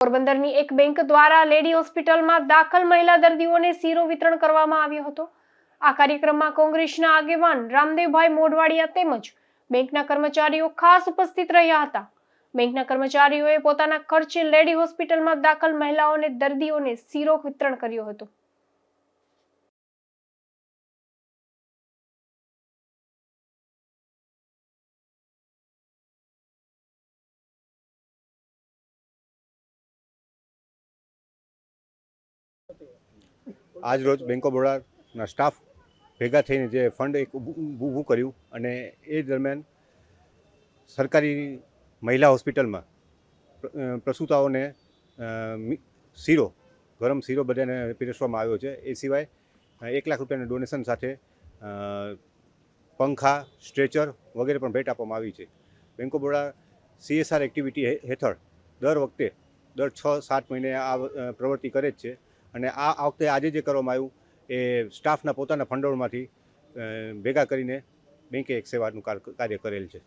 પોરબંદરની એક બેંક દ્વારા લેડી હોસ્પિટલમાં દાખલ મહિલા દર્દીઓને શીરો વિતરણ કરવામાં આવ્યો હતો। આ કાર્યક્રમમાં કોંગ્રેસના આગેવાન રામદેવભાઈ મોઢવાડિયા તેમજ બેંકના કર્મચારીઓ ખાસ ઉપસ્થિત રહ્યા હતા। બેંકના કર્મચારીઓએ પોતાના ખર્ચે લેડી હોસ્પિટલમાં દાખલ મહિલાઓને દર્દીઓને શીરો વિતરણ કર્યો હતો। आज रोज बैंक ऑफ बड़ौदा स्टाफ भेगा थईने जे फंड एक ऊभું કર્યું અને એ દરમિયાન સરકારી મહિલા હોસ્પિટલમાં પ્રસૂતાઓને શીરો ગરમ શીરો બધાને પીરસવામાં આવ્યો છે। એ સિવાય 1 લાખ રૂપિયાના ડોનેશન સાથે પંખા સ્ટ્રેચર વગેરે પણ ભેટ આપવામાં આવી છે। Bank of Baroda CSR activity હેઠળ દર વખતે દર 6-7 મહિને આ પ્રવૃત્તિ કરે જ છે અને આ વખતે આજે જે કરવામાં આવ્યું એ સ્ટાફના પોતાના ફંડોળમાંથી ભેગા કરીને બેંકે એક સેવાનું કાર્ય કરેલ છે।